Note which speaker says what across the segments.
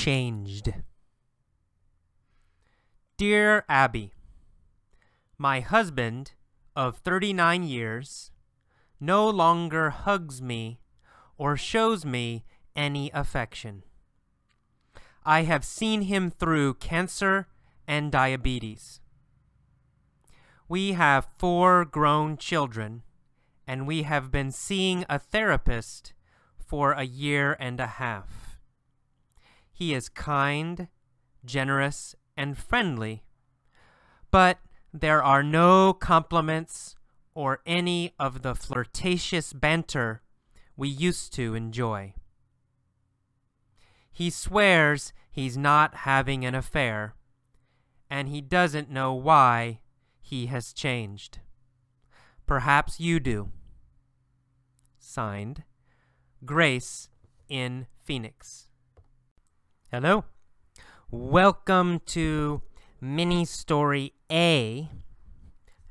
Speaker 1: changed. Dear Abby, my husband of 39 years no longer hugs me or shows me any affection. I have seen him through cancer and diabetes. We have 4 grown children, and we have been seeing a therapist for a year and a half. He is kind, generous, and friendly, but there are no compliments or any of the flirtatious banter we used to enjoy. He swears he's not having an affair, and he doesn't know why he has changed. Perhaps you do. Signed, Grace in Phoenix. Hello. Welcome to Mini Story A.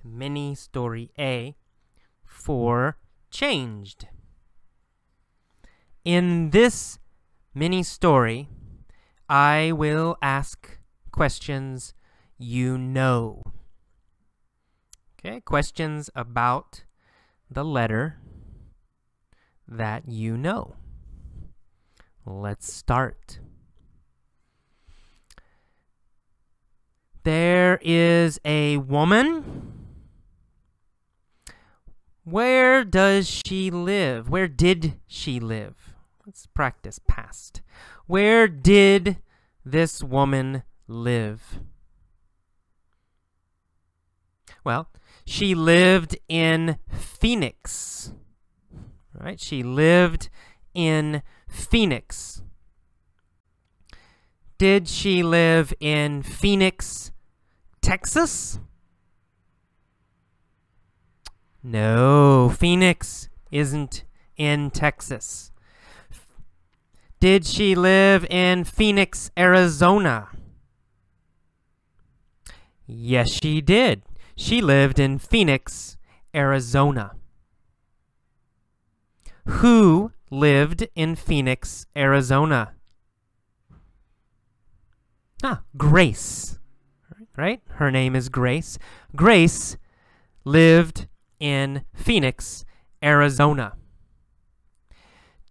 Speaker 1: Mini Story A for Changed. In this mini story, I will ask questions you know. Okay, questions about the letter that you know. Let's start. There is a woman. Where does she live? Where did she live? Let's practice past. Where did this woman live? Well, she lived in Phoenix. Right? She lived in Phoenix. Did she live in Phoenix, Texas? No, Phoenix isn't in Texas. Did she live in Phoenix, Arizona? Yes, she did. She lived in Phoenix, Arizona. Who lived in Phoenix, Arizona? Grace. Right? Her name is Grace. Grace lived in Phoenix, Arizona.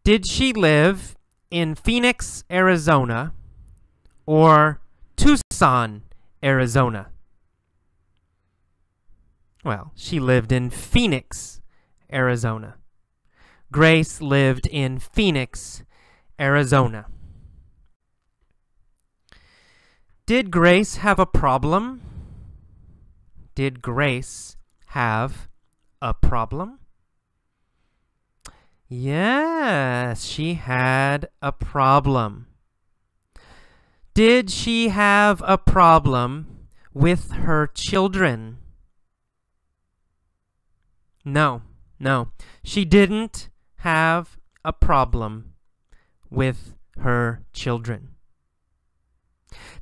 Speaker 1: Did she live in Phoenix, Arizona, or Tucson, Arizona? Well, she lived in Phoenix, Arizona. Grace lived in Phoenix, Arizona. Did Grace have a problem? Did Grace have a problem? Yes, she had a problem. Did she have a problem with her children? No, she didn't have a problem with her children.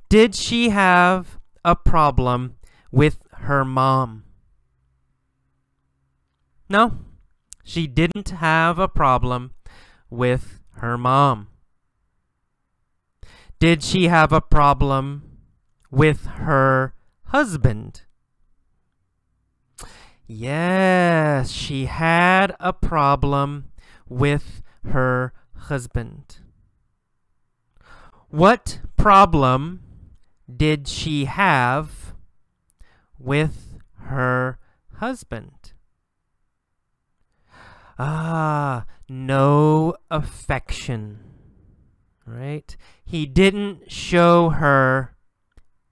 Speaker 1: Did she have a problem with her mom? No, she didn't have a problem with her mom. Did she have a problem with her husband? Yes, she had a problem with her husband. What problem did she have with her husband? No affection, right? He didn't show her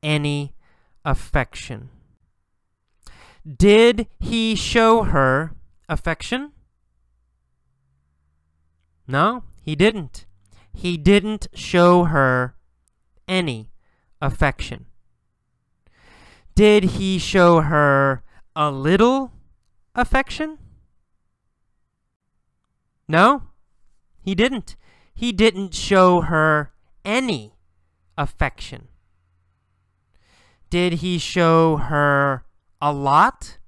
Speaker 1: any affection. Did he show her affection? No, he didn't. He didn't show her any affection. Did he show her a little affection? No, he didn't. He didn't show her any affection. Did he show her a lot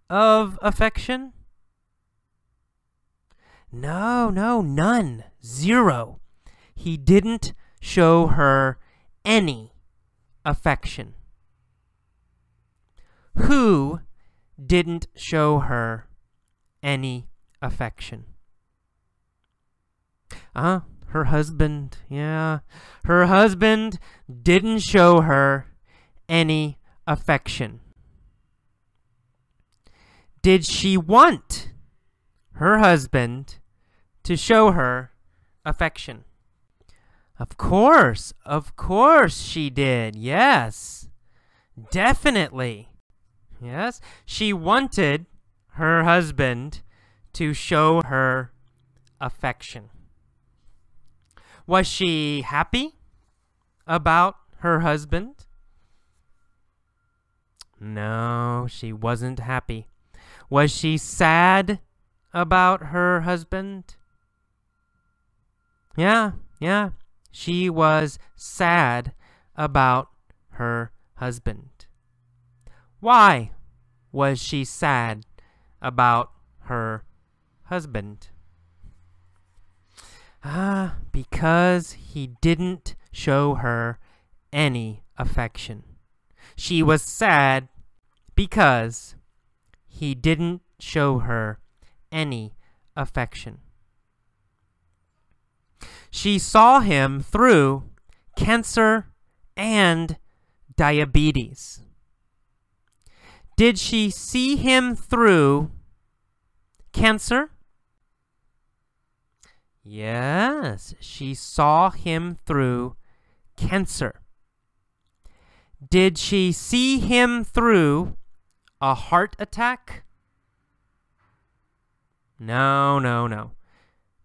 Speaker 1: of affection? No, none. 0. He didn't show her any affection? Who didn't show her any affection? Her husband. Yeah, her husband didn't show her any affection. Did she want her husband to show her affection? Of course she did. Yes, definitely. Yes, she wanted her husband to show her affection. Was she happy about her husband? No, she wasn't happy. Was she sad about her husband? Yeah, she was sad about her husband. Why was she sad about her husband? Because he didn't show her any affection. She was sad because he didn't show her any affection. She saw him through cancer and diabetes. Did she see him through cancer? Yes, she saw him through cancer. Did she see him through a heart attack? No.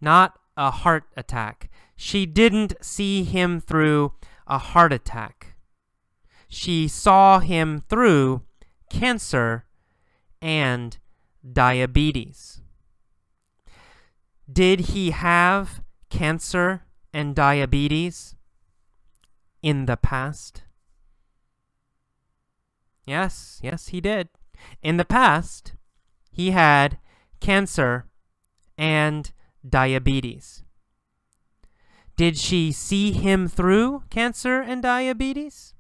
Speaker 1: Not a heart attack. She didn't see him through a heart attack. She saw him through cancer and diabetes. Did he have cancer and diabetes in the past? Yes, he did. In the past, he had cancer and diabetes. Did she see him through cancer and diabetes?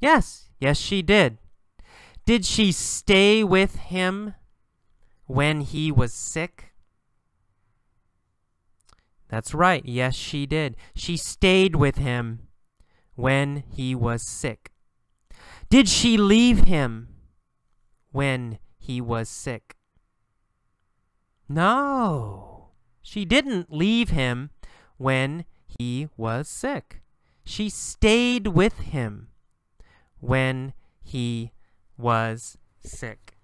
Speaker 1: Yes, she did. Did she stay with him when he was sick? That's right. Yes, she did. She stayed with him when he was sick. Did she leave him when he was sick? No, she didn't leave him when he was sick. She stayed with him when he was sick.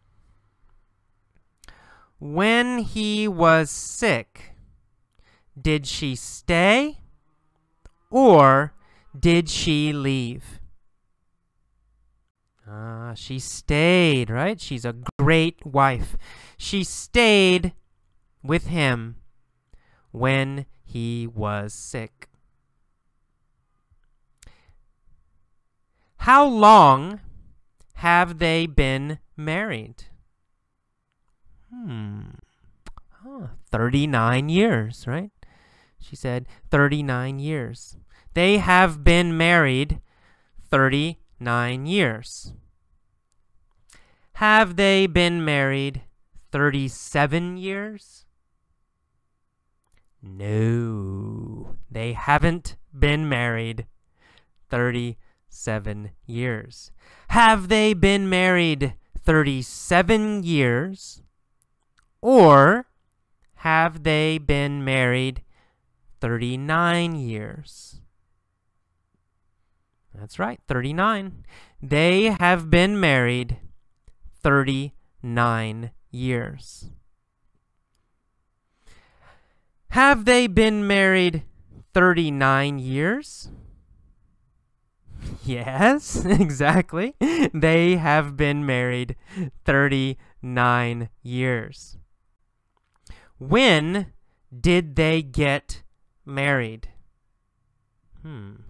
Speaker 1: When he was sick, did she stay or did she leave? She stayed, right? She's a great wife. She stayed with him when he was sick. How long have they been married? 39 years, right? She said 39 years. They have been married 39 years. Have they been married 37 years? No, they haven't been married 37 years. Have they been married 37 years? Or have they been married 39 years? That's right, 39. They have been married 39 years. Have they been married 39 years? Yes, exactly. They have been married 39 years. When did they get married?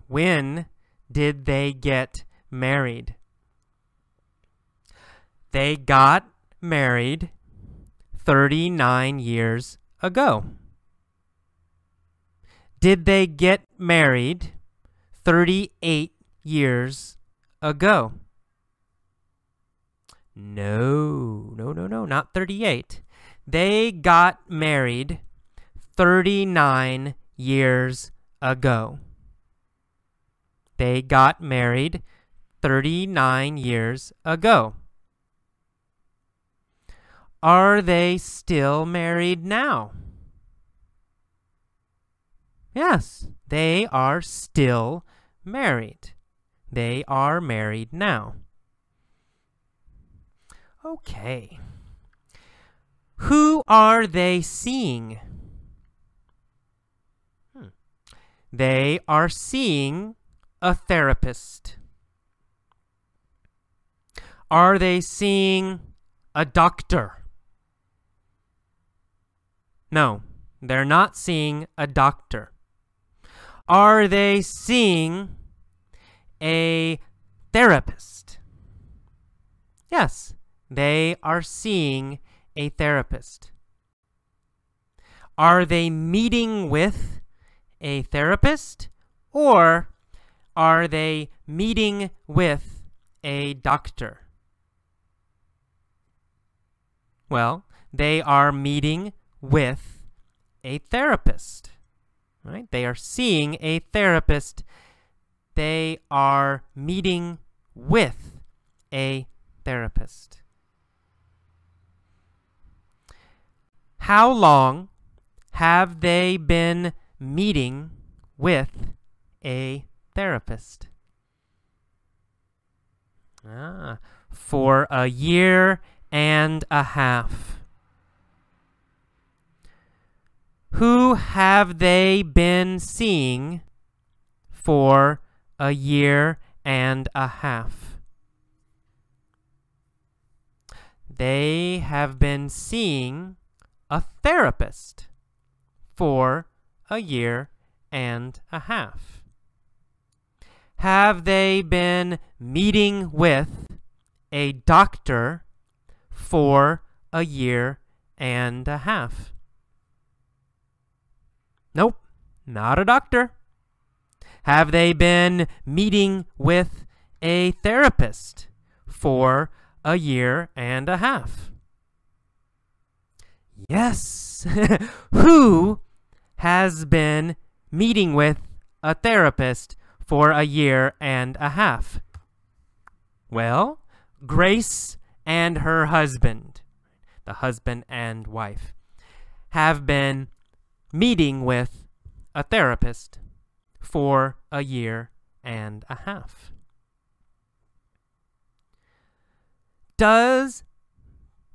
Speaker 1: When did they get married? They got married 39 years ago. Did they get married 38 years ago? No, not 38. They got married 39 years ago. They got married 39 years ago. Are they still married now? Yes, they are still married. They are married now. Okay. Who are they seeing? They are seeing a therapist. Are they seeing a doctor? No, they're not seeing a doctor. Are they seeing a therapist? Yes, they are seeing a therapist. Are they meeting with a therapist, or are they meeting with a doctor? Well, they are meeting with a therapist, right? They are seeing a therapist. They are meeting with a therapist. How long have they been meeting with a therapist? For a year and a half. Who have they been seeing for a year and a half? They have been seeing a therapist for a year and a half. Have they been meeting with a doctor for a year and a half? Nope, not a doctor. Have they been meeting with a therapist for a year and a half? Yes. Who has been meeting with a therapist for a year and a half? Well, Grace and her husband, the husband and wife, have been meeting with a therapist for a year and a half. Did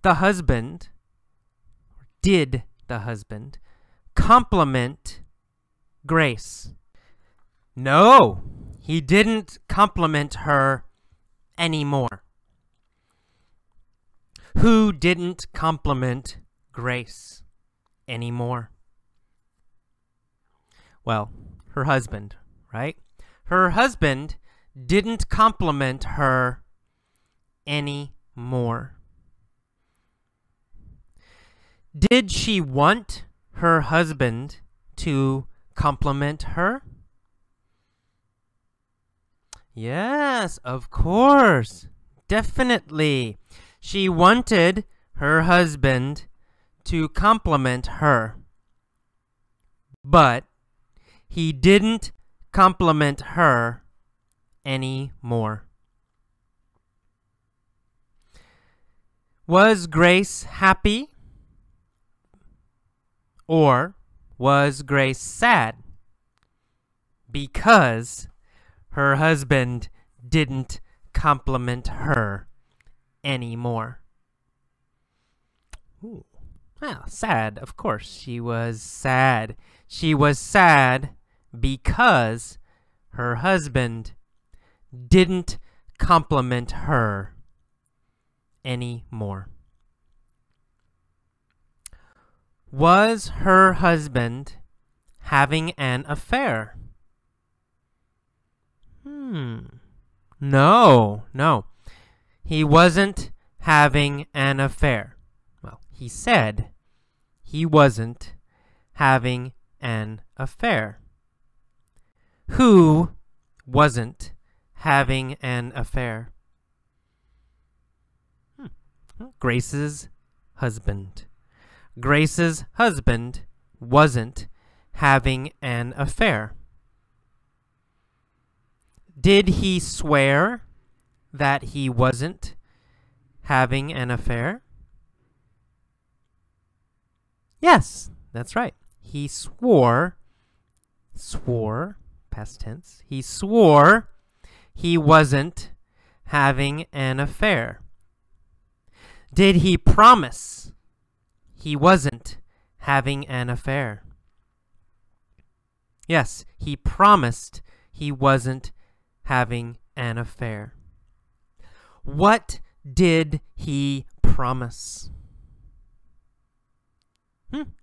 Speaker 1: the husband compliment Grace? No, he didn't compliment her anymore. Who didn't compliment Grace anymore? Well, her husband, right? Her husband didn't compliment her anymore. Did she want her husband to compliment her? Yes, of course. Definitely. She wanted her husband to compliment her. But he didn't compliment her anymore. Was Grace happy? Or was Grace sad? Because her husband didn't compliment her anymore. Ooh. Well, sad, of course. She was sad. She was sad because her husband didn't compliment her anymore. Was her husband having an affair? No. He wasn't having an affair. Well, he said he wasn't having an affair. Who wasn't having an affair? Grace's husband. Grace's husband wasn't having an affair. Did he swear that he wasn't having an affair? Yes, that's right. He swore, past tense, he swore he wasn't having an affair. Did he promise he wasn't having an affair? Yes, he promised he wasn't having an affair. What did he promise?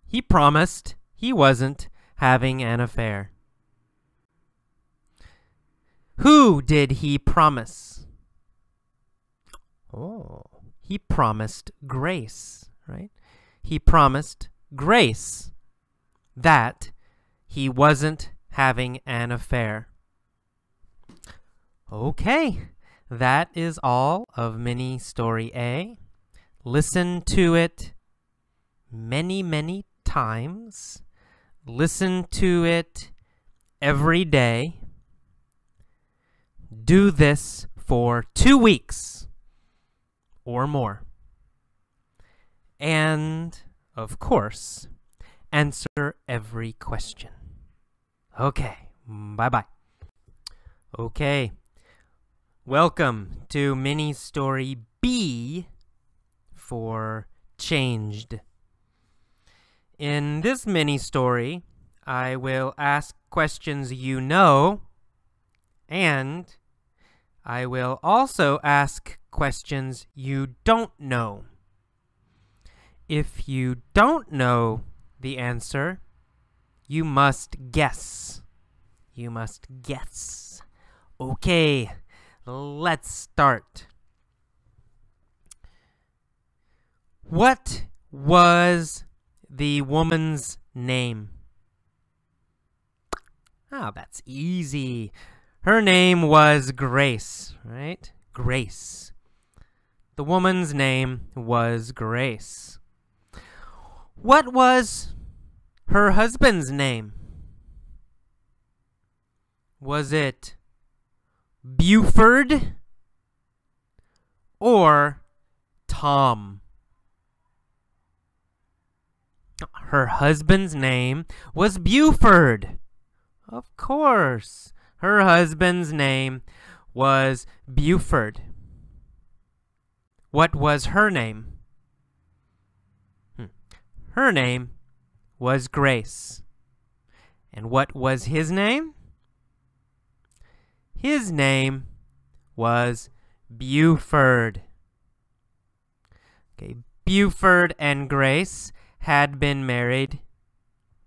Speaker 1: He promised he wasn't having an affair. Who did he promise? Oh, he promised Grace, right? He promised Grace that he wasn't having an affair. Okay, that is all of mini story A. Listen to it many, many times. Listen to it every day. Do this for 2 weeks or more. And, of course, answer every question. Okay, bye-bye. Okay, welcome to mini story B for changed. In this mini story, I will ask questions you know, and I will also ask questions you don't know. If you don't know the answer, you must guess. You must guess. Okay, let's start. What was the woman's name? Oh, that's easy. Her name was Grace, right? Grace. The woman's name was Grace. What was her husband's name? Was it Buford or Tom? Her husband's name was Buford. Of course, her husband's name was Buford. What was her name? Her name was Grace. And what was his name? His name was Buford. Okay, Buford and Grace had been married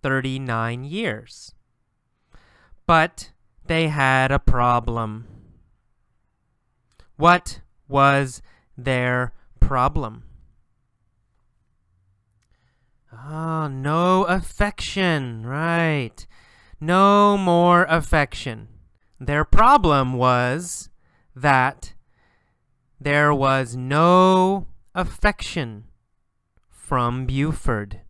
Speaker 1: 39 years. But they had a problem. What was their problem? Ah, no affection, right. No more affection. Their problem was that there was no affection from Buford.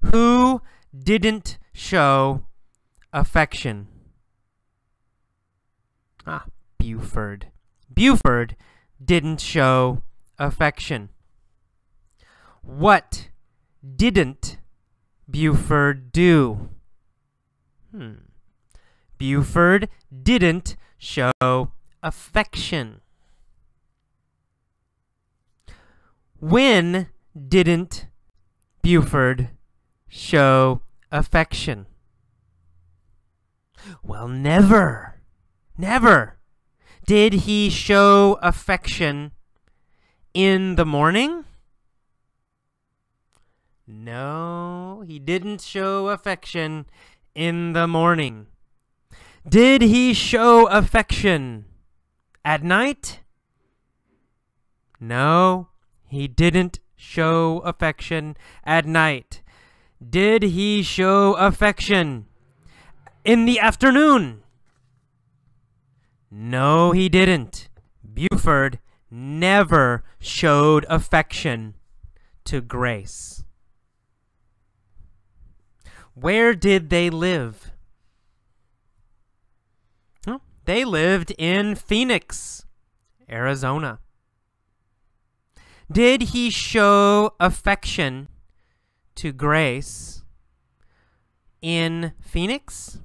Speaker 1: Who didn't show affection? Buford. Buford didn't show affection. What didn't Buford do? Buford didn't show affection. When didn't Buford show affection? Well, never. Never. Did he show affection in the morning? No, he didn't show affection in the morning. Did he show affection at night? No, he didn't show affection at night. Did he show affection in the afternoon. No, he didn't. Buford never showed affection to Grace. Where did they live? They lived in Phoenix, Arizona. Did he show affection to Grace in Phoenix?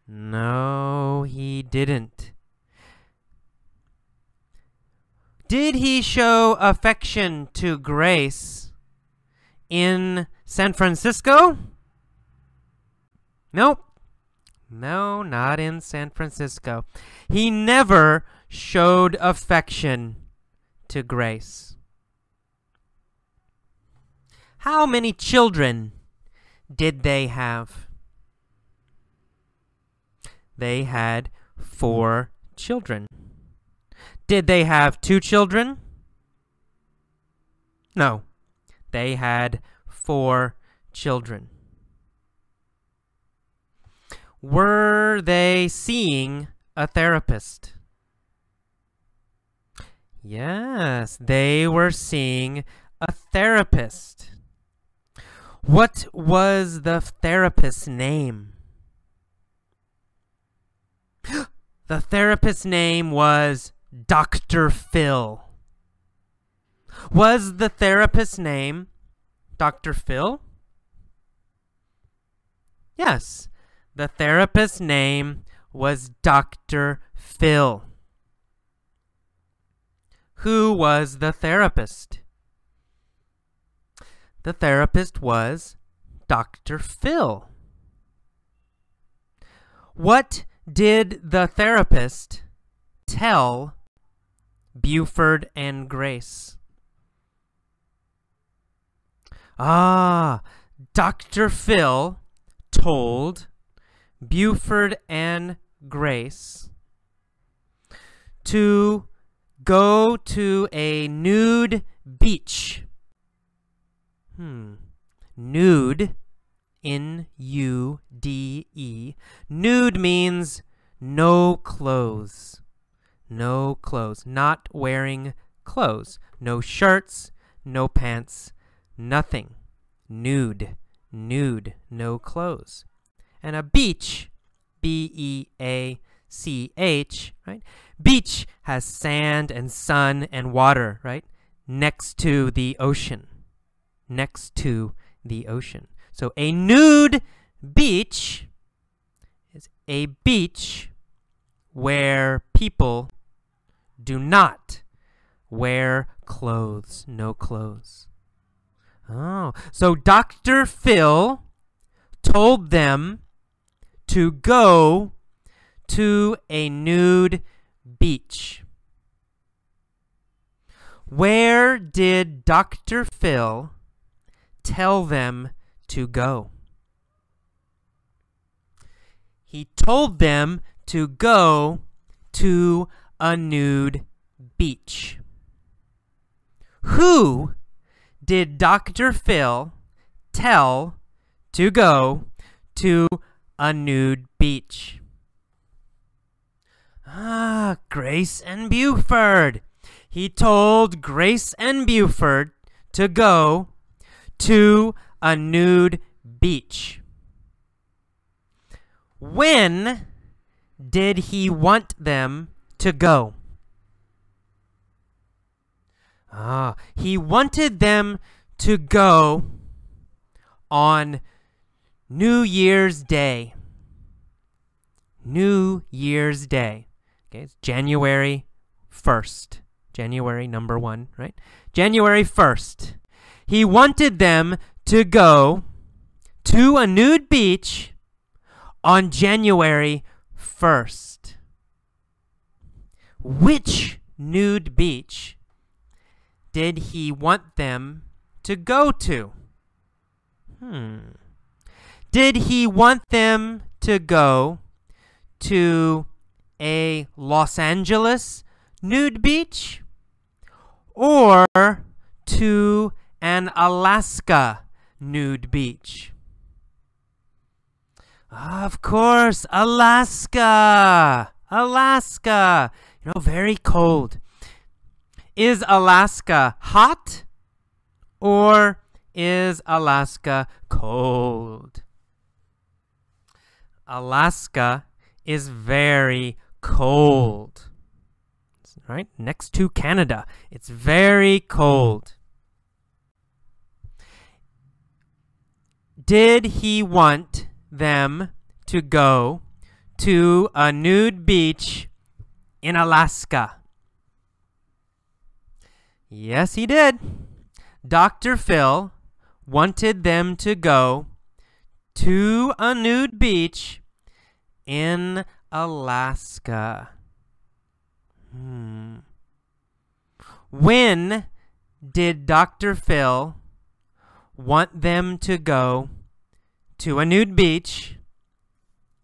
Speaker 1: No, he didn't. Did he show affection to Grace in San Francisco? Nope. No, not in San Francisco. He never showed affection to Grace. How many children did they have? They had 4 children. Did they have 2 children? No. They had 4 children. Were they seeing a therapist? Yes, they were seeing a therapist. What was the therapist's name? The therapist's name was Dr. Phil. Was the therapist's name Dr. Phil? Yes, the therapist's name was Dr. Phil. Who was the therapist? The therapist was Dr. Phil. What did the therapist tell Buford and Grace? Dr. Phil told Buford and Grace to go to a nude beach. Nude, N-U-D-E. Nude means no clothes. No clothes. Not wearing clothes. No shirts, no pants, nothing. Nude. Nude. No clothes. And a beach, B-E-A-C-H, right? Beach has sand and sun and water, right? Next to the ocean. Next to the ocean. So a nude beach is a beach where people do not wear clothes. No clothes. Oh, so Dr. Phil told them to go to a nude beach. Where did Dr. Phil tell them to go? He told them to go to a nude beach. Who did Dr. Phil tell to go to a nude beach? Grace and Buford. He told Grace and Buford to go to a nude beach. When did he want them to go? He wanted them to go on New Year's Day. New Year's Day. Okay, it's January 1st. January number 1, right? January 1st. He wanted them to go to a nude beach on January 1st. Which nude beach did he want them to go to? Did he want them to go to a Los Angeles nude beach or to an Alaska nude beach? Of course, Alaska. Alaska. You know, very cold. Is Alaska hot or is Alaska cold? Alaska is very cold. Right? Next to Canada. It's very cold. Did he want them to go to a nude beach in Alaska? Yes, he did. Dr. Phil wanted them to go to a nude beach in Alaska. When did Dr. Phil want them to go to a nude beach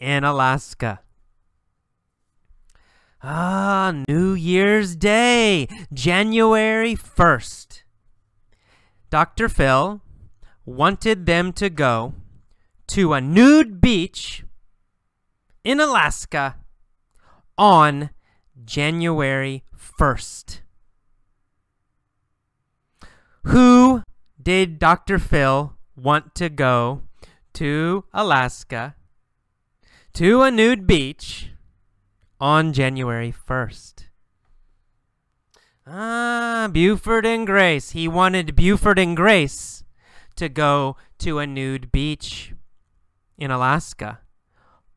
Speaker 1: in Alaska? New Year's Day, January 1st. Dr. Phil wanted them to go to a nude beach in Alaska on January 1st. Who did Dr. Phil want to go to Alaska to a nude beach on January 1st? Buford and Grace. He wanted Buford and Grace to go to a nude beach in Alaska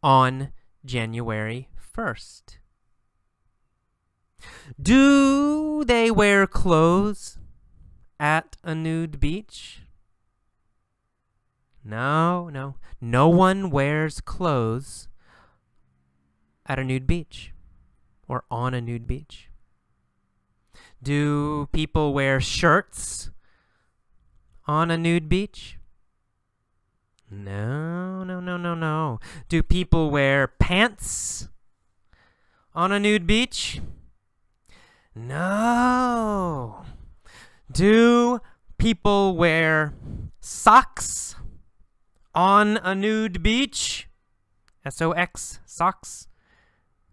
Speaker 1: on January 1st. Do they wear clothes at a nude beach? No. No one wears clothes at a nude beach or on a nude beach. Do people wear shirts on a nude beach? No. Do people wear pants on a nude beach? No. Do people wear socks on a nude beach? S-O-X, socks?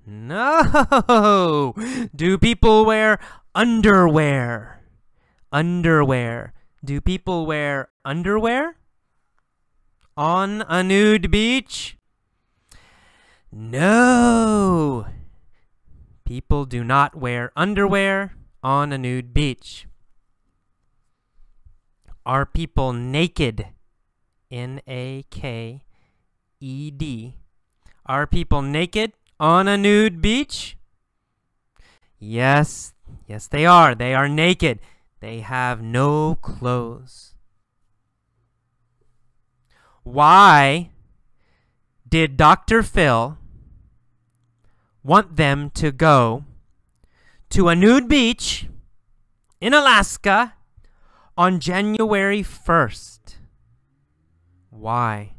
Speaker 1: No. Do people wear underwear? Underwear. Do people wear underwear on a nude beach? No. People do not wear underwear on a nude beach. Are people naked? N-A-K-E-D. Are people naked on a nude beach? Yes, they are. They are naked. They have no clothes. Why did Dr. Phil want them to go to a nude beach in Alaska on January 1st? Why?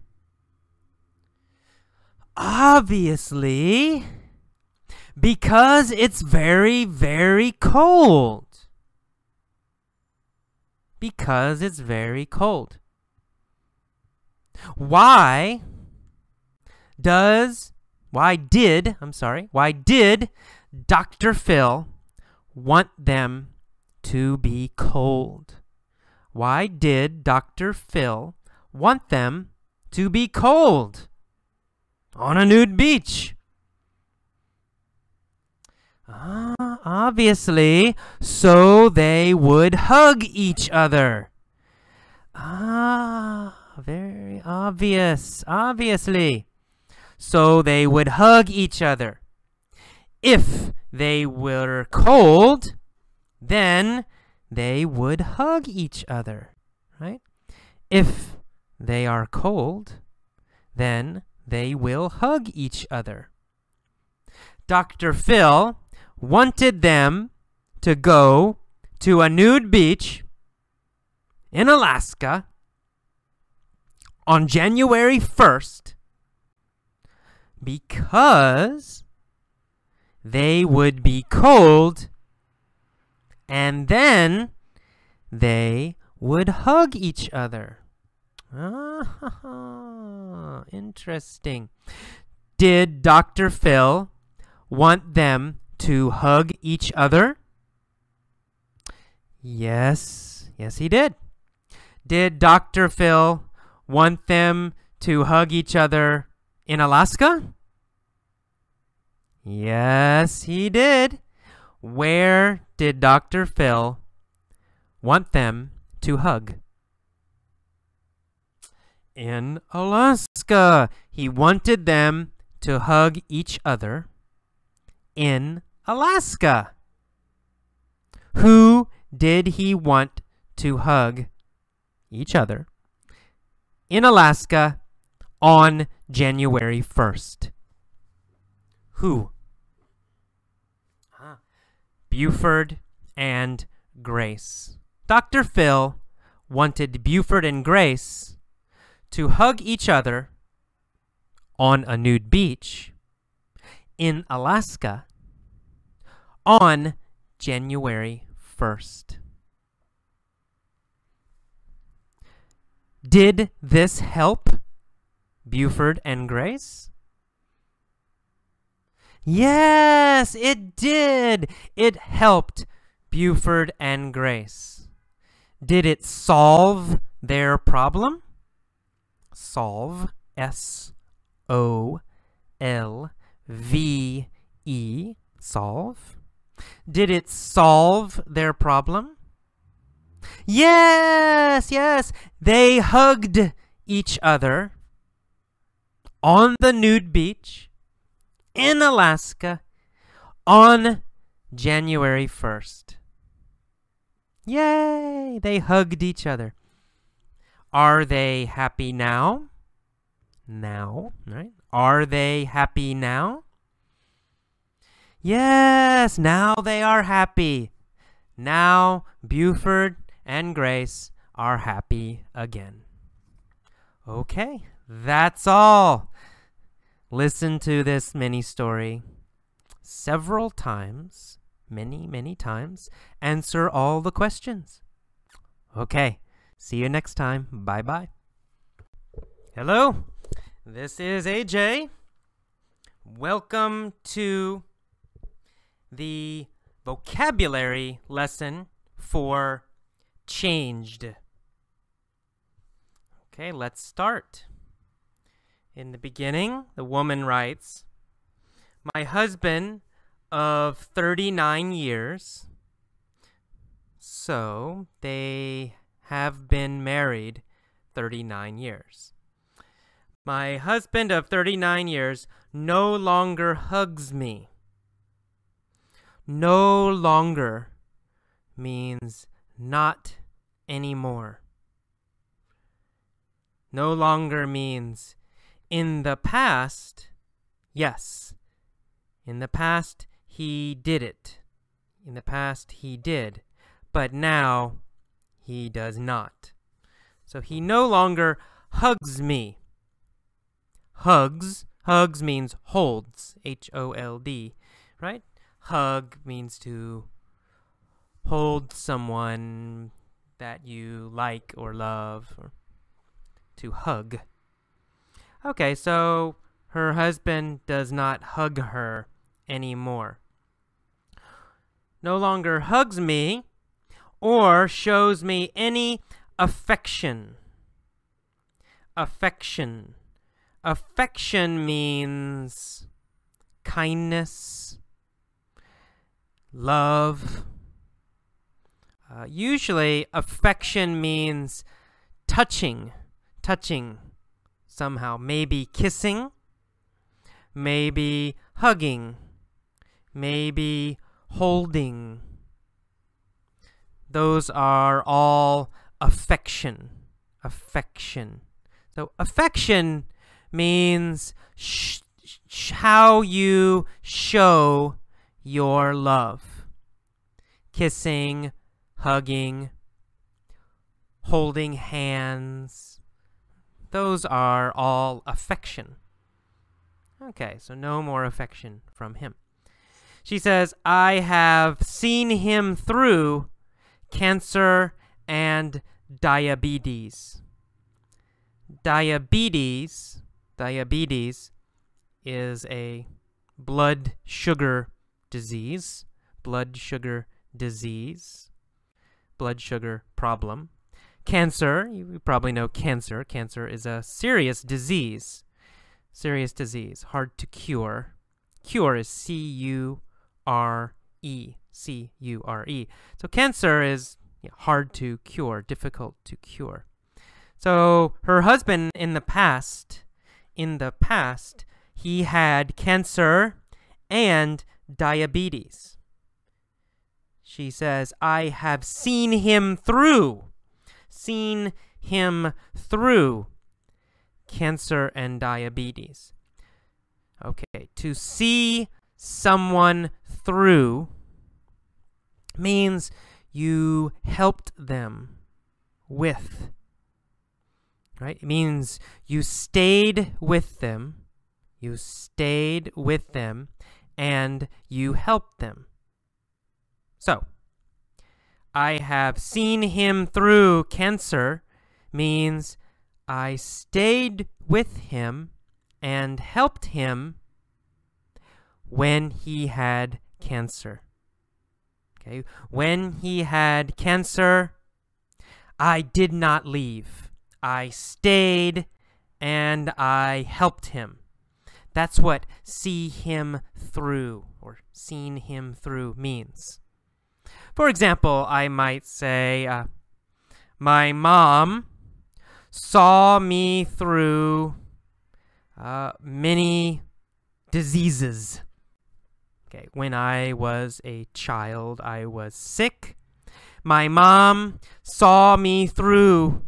Speaker 1: Obviously, because it's very, very cold. Because it's very cold. Why did Dr. Phil want them to be cold? Why did Dr. Phil want them to be cold on a nude beach? Obviously, so they would hug each other. Very obvious. Obviously. So they would hug each other. If they were cold, then they would hug each other, right? If they are cold, then they will hug each other. Dr. Phil wanted them to go to a nude beach in Alaska on January 1st because they would be cold and then they would hug each other. Ah, interesting. Did Dr. Phil want them to hug each other? Yes, he did. Did Dr. Phil want them to hug each other in Alaska? Yes, he did. Where did Dr. Phil want them to hug? In Alaska. He wanted them to hug each other in Alaska. Who did he want to hug each other in Alaska on January 1st? Who? Buford and Grace. Dr. Phil wanted Buford and Grace to hug each other on a nude beach in Alaska on January 1st. Did this help Buford and Grace? Yes, it did. It helped Buford and Grace. Did it solve their problem? Solve, S-O-L-V-E, solve. Did it solve their problem? Yes, they hugged each other on the nude beach in Alaska on January 1st. Yay, they hugged each other. Are they happy now? Now, right? Are they happy now? Yes, now they are happy. Now Buford and Grace are happy again. Okay, that's all. Listen to this mini story several times, many times. Answer all the questions. Okay, see you next time. Bye-bye. Hello, this is AJ. Welcome to the vocabulary lesson for changed. Okay, let's start. In the beginning, the woman writes, "My husband of 39 years." So they have been married 39 years. "My husband of 39 years no longer hugs me." No longer means not anymore. No longer means in the past, yes. In the past, he did it. In the past, he did. But now, he does not. So he no longer hugs me. Hugs means holds, H-O-L-D, right? Hug means to hold someone that you like or love, or to hug. Okay, so her husband does not hug her anymore. No longer hugs me or shows me any affection. Affection. Affection means kindness, love. Usually, affection means touching somehow. Maybe kissing, maybe hugging, maybe holding. Those are all affection. Affection. So affection means how you show your love. Kissing, hugging, holding hands. Those are all affection. Okay, so no more affection from him. She says, "I have seen him through cancer and diabetes." diabetes is a blood sugar disease, blood sugar problem. Cancer, you probably know cancer. Cancer is a serious disease, hard to cure. Cure is C-U-R-E, C-U-R-E. So cancer is hard to cure, difficult to cure. So her husband in the past, he had cancer and diabetes. She says, I have seen him through cancer and diabetes. Okay, to see someone through means you helped them with, right? It means you stayed with them, and you helped them. So, I have seen him through cancer means I stayed with him and helped him when he had cancer. Okay, when he had cancer, I did not leave. I stayed and I helped him. That's what see him through or seen him through means. For example, I might say, my mom saw me through many diseases. Okay, when I was a child, I was sick. My mom saw me through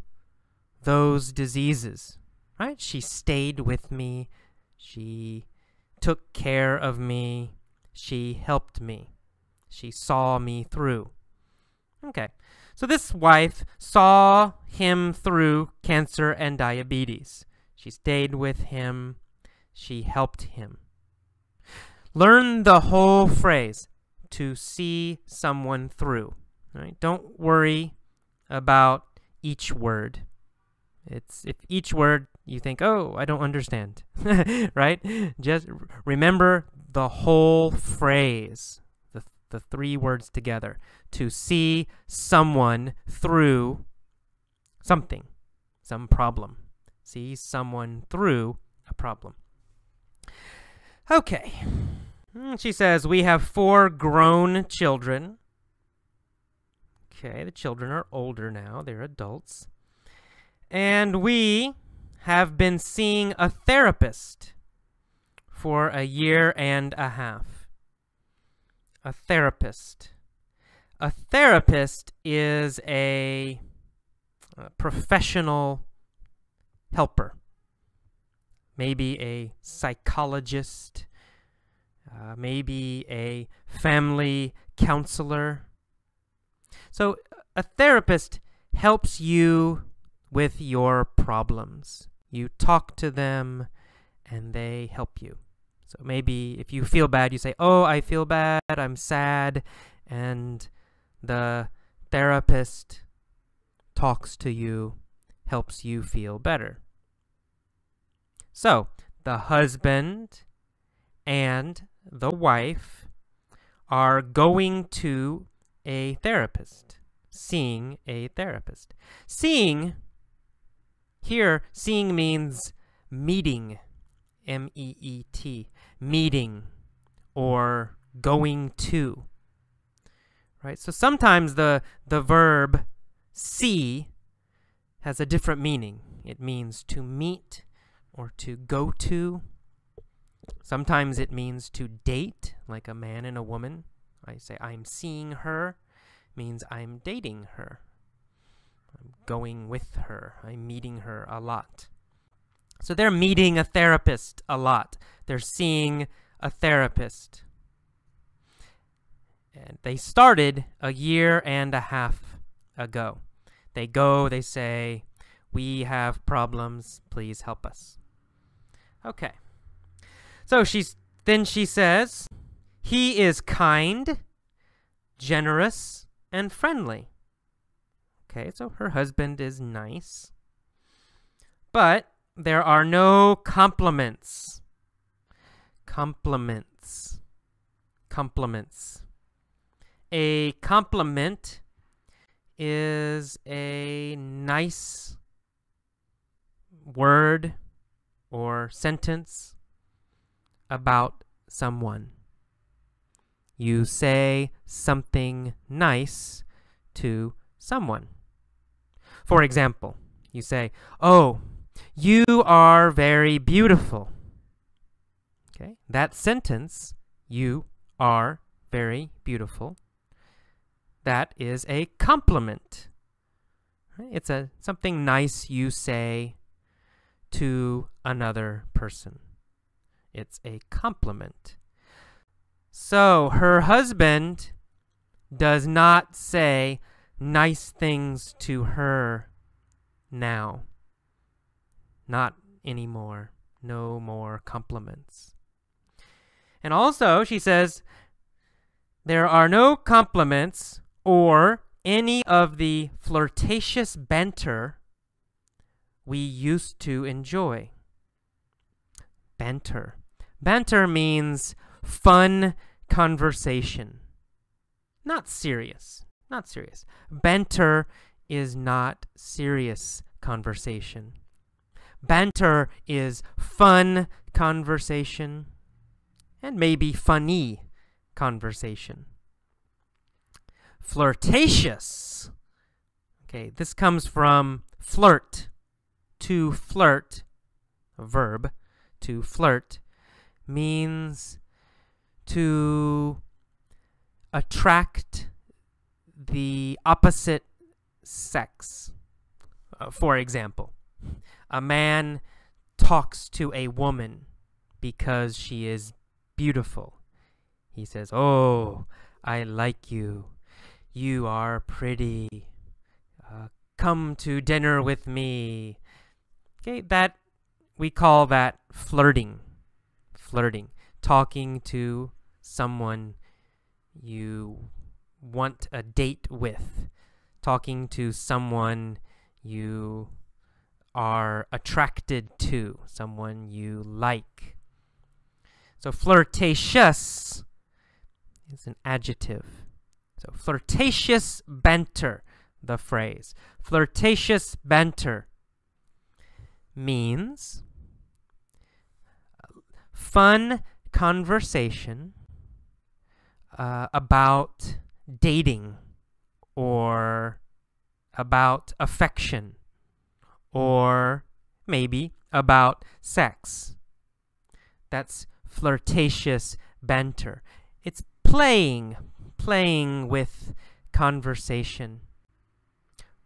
Speaker 1: those diseases, right? She stayed with me. She took care of me. She helped me. She saw me through. Okay, so this wife saw him through cancer and diabetes. She stayed with him. She helped him. Learn the whole phrase, to see someone through. Right? Don't worry about each word. If each word you think, oh, I don't understand, right? Just remember the whole phrase, the three words together. To see someone through something, some problem. See someone through a problem. Okay. She says, we have 4 grown children. Okay, the children are older now. They're adults. And we have been seeing a therapist for 1.5 years. A therapist. A therapist is a professional helper. Maybe a psychologist, maybe a family counselor. So a therapist helps you with your problems. You talk to them and they help you. So maybe if you feel bad, you say, oh, I feel bad, I'm sad, and the therapist talks to you, helps you feel better. So, the husband and the wife are going to a therapist, seeing a therapist. Seeing, here, seeing means meeting, M-E-E-T, meeting, or going to, right? So sometimes the verb see has a different meaning. It means to meet or to go to. Sometimes it means to date, like a man and a woman. I say, I'm seeing her, means I'm dating her. I'm going with her. I'm meeting her a lot. So they're meeting a therapist a lot. They're seeing a therapist. And they started 1.5 years ago. They go, they say, we have problems, please help us. Okay. So then she says, he is kind, generous, and friendly. Okay, so her husband is nice. But there are no compliments. Compliments. Compliments. A compliment is a nice word or sentence about someone. You say something nice to someone. For example, you say, "Oh, you are very beautiful." Okay, that sentence, "You are very beautiful," that is a compliment. It's something nice you say to another person. It's a compliment. So her husband does not say nice things to her now. Not anymore. No more compliments. And also, she says, there are no compliments or any of the flirtatious banter we used to enjoy. Banter. Banter means fun conversation. Not serious. Not serious. Banter is not serious conversation. Banter is fun conversation and maybe funny conversation. Flirtatious. Okay, this comes from flirt. To flirt, a verb, to flirt, means to attract the opposite sex. For example, a man talks to a woman because she is beautiful. He says, "Oh, I like you. You are pretty. Come to dinner with me." Okay, that we call that flirting. Flirting. Talking to someone you want a date with. Talking to someone you are attracted to. Someone you like. So flirtatious is an adjective. So flirtatious banter, the phrase. Flirtatious banter means fun conversation about dating or about affection or maybe about sex. That's flirtatious banter. It's playing with conversation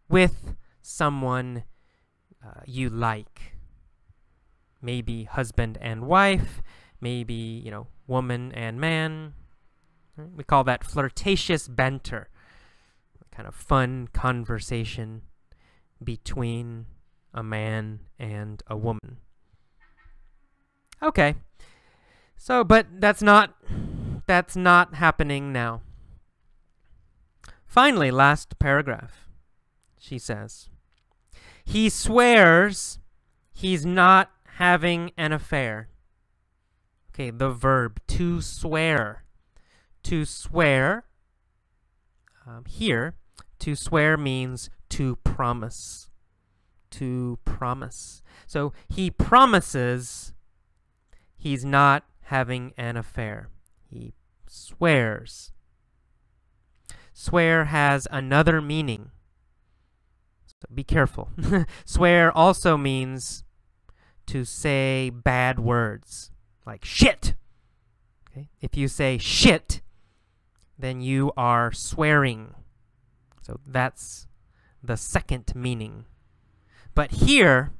Speaker 1: with someone you like. Maybe husband and wife, maybe, woman and man. We call that flirtatious banter. Kind of fun conversation between a man and a woman. Okay. So, but that's not happening now. Finally, last paragraph. She says, he swears he's not having an affair. Okay, the verb to swear. To swear, here, to swear means to promise. To promise. So he promises he's not having an affair. He swears. Swear has another meaning. So be careful. Swear also means to say bad words, like shit. Okay? If you say shit, then you are swearing. So that's the second meaning. But here,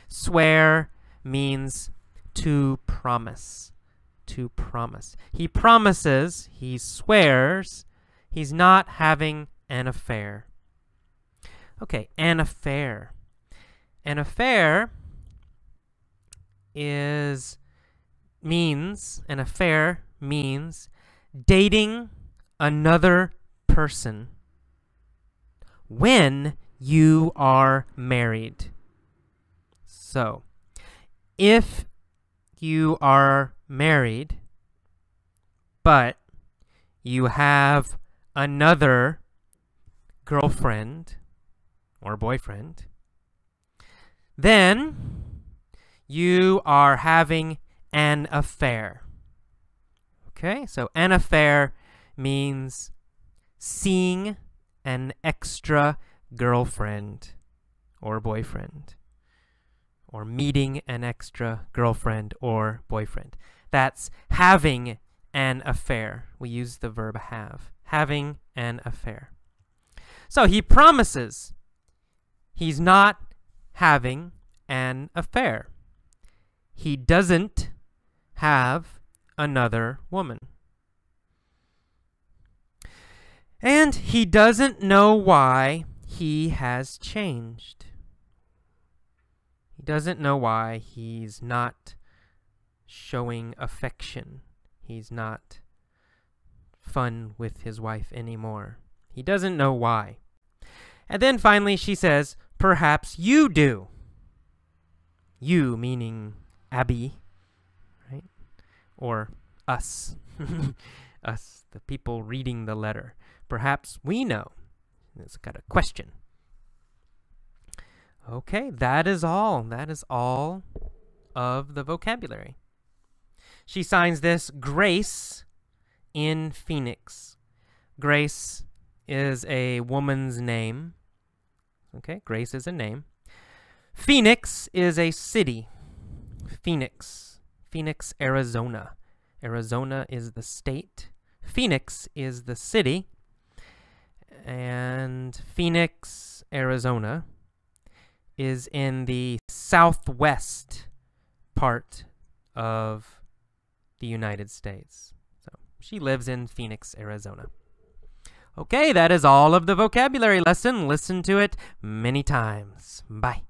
Speaker 1: swear means to promise. To promise. He promises, he swears, he's not having an affair. Okay, an affair. An affair means dating another person when you are married. So, if you are married, but you have another girlfriend or boyfriend, then you are having an affair. Okay, so an affair means seeing an extra girlfriend or boyfriend, or meeting an extra girlfriend or boyfriend. That's having an affair. We use the verb have. Having an affair. So he promises he's not having an affair. He doesn't have another woman. And he doesn't know why he has changed. He doesn't know why he's not showing affection. He's not fun with his wife anymore. He doesn't know why. And then finally she says, perhaps you do. You meaning Abby, right? Or us. Us, the people reading the letter. Perhaps we know. It's got a question. Okay, that is all. That is all of the vocabulary. She signs this Grace in Phoenix. Grace is a woman's name. Okay, Grace is a name. Phoenix is a city. Phoenix. Phoenix, Arizona. Arizona is the state. Phoenix is the city. And Phoenix, Arizona is in the southwest part of the United States. So she lives in Phoenix, Arizona. Okay, that is all of the vocabulary lesson. Listen to it many times. Bye.